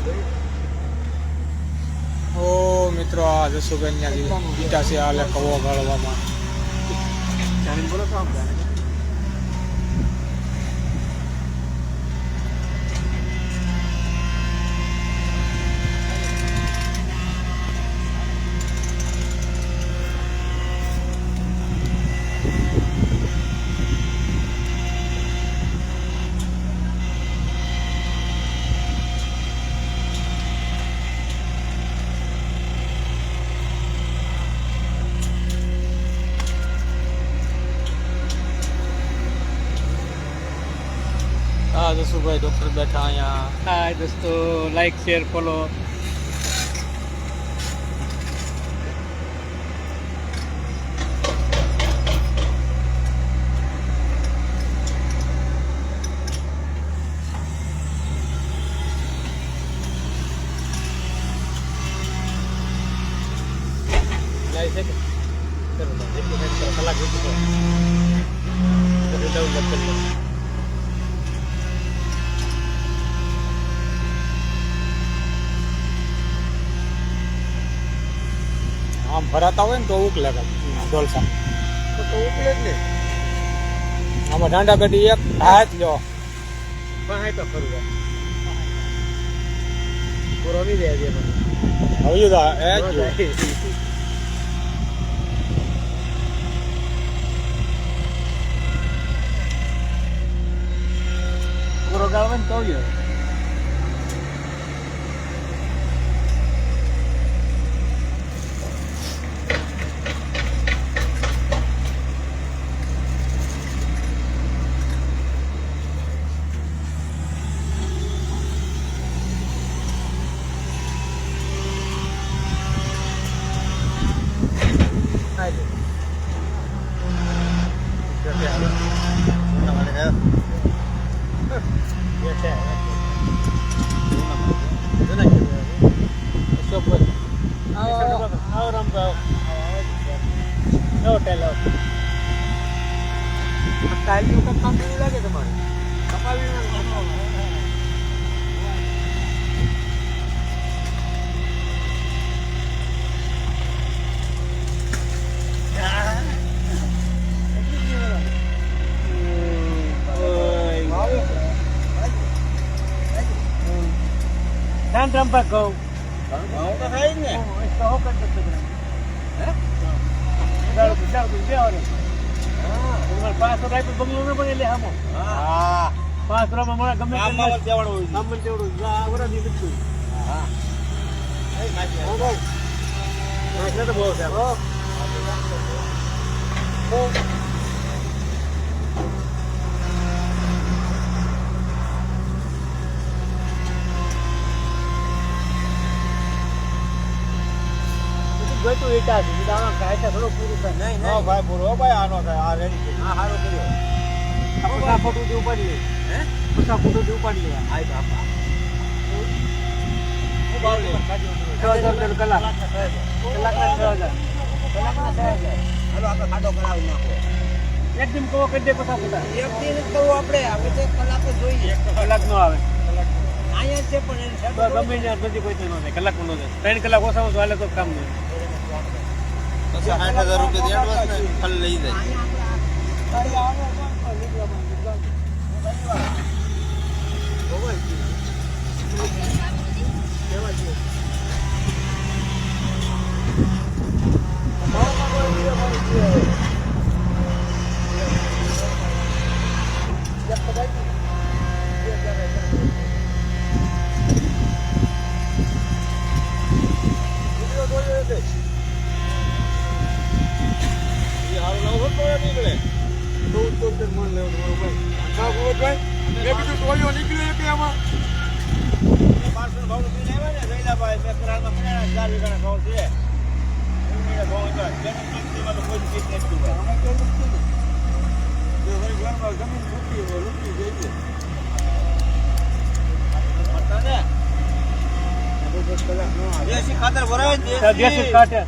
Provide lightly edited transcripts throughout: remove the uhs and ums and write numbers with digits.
ઓ મિત્રો આ જસુભાઈ ત્યાં ગીતા છે આલે કવો ગાળવામાં જાણીને બોલો તો આપણે હા જસુભાઈ ડોક્ટર બેઠા અહીંયા. હાય દોસ્તો, લાઈક શેર ફોલો. આમ ભરાતા હોય ને તો ઉકલે ઢોલસા તો ઉકલે જ ને. આમાં ડાંડા ગાડી એક હાથ લ્યો પણ હાય તો ખરું પૂરો નહીં દે છે પણ હવે તો એ જ પૂરો ગાળવે ને તો ગયો. રંપા કહું તો થાય ને તો હો કરતો હે તમારે 500 રાખ્યું બંગલો ન બને એટલે આમો. હા 500 માં મળે ગમે તેવડું હોય સામાન તેવડું આ વરાની લીધું. હા એ નાખી હો બહુ નાખલે તો બહુ છે. ગતું ઈટા છે દાણા કાયતા થોડો પૂરું થાય. નહીં નહીં ભાઈ પૂરો ભાઈ આનો થાય આ રેડી છે. હા હારો કર્યો. પચાસ ફૂટ સુધી ઉપાડી લે. હે 50 ફૂટ સુધી ઉપાડી લે. આય બાપા હું ભાવ લે 6000 કલાક કલાકના 6000 કલાકના 6000. હાલો આપણે ખાડો કરાવી નાખો. એક દિન કહો કરી દે 50 ફૂટ. એક દિન જ કહો આપણે તો કલાક જ જોઈએ. એક કલાક નો આવે અહીંયા છે પણ ગમે ત્યાં બધી કોઈ ન થાય કલાક નો થાય 3 કલાક ઓછામાં હાલે તો કામ નહીં. 60,000 રૂપિયા એડવાન્સ ને ફળ લઈ જાય. દેશી ખાતર ભરાય છે. દેશી કાટે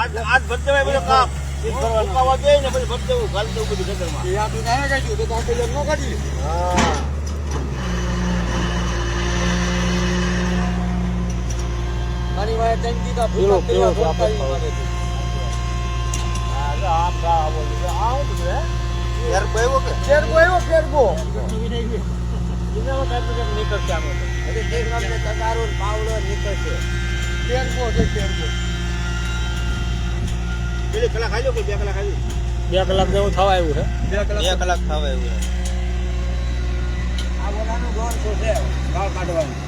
આજ ભરતેવાય બધું કામ ઉકાવા દે ને પછી ભરતેવું ગાલ દેવું બધું ખેતરમાં. એ આપણે ના કાઢ્યું તો આપણે ન કાઢી. હા ભાઈ ત્રણ દીધા પીળો, પીળો ભૂકા છે, આપણે મારે છે. આ જો આમ ગા બોલું છે. આ હું બધું હે? કેરગો આવ્યો કે કેરગો આવ્યો, કેરગો. એનામાં કાંઈક ને કાંઈક નીકળશે આમાં તો. એટલે તે ગામને તગારો ને પાવડો નીકળશે. કેરગો છે, કેરગો. પેલી કલાક ખાઈ લો કે 2 કલાક ખાઈ લો? 2 કલાક જેવું થવા આવ્યું છે. 2 કલાક થવા આવ્યું આ ઓલાનું ગોળ શું છે વાળ કાઢવાનું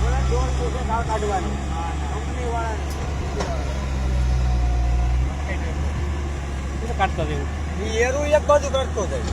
ઓલા ગોળ શું છે વાળ કાઢવાનું કંપની વાળા કાઢતા જેવું. ઈ એરું એક બાજુ કાઢતો જાય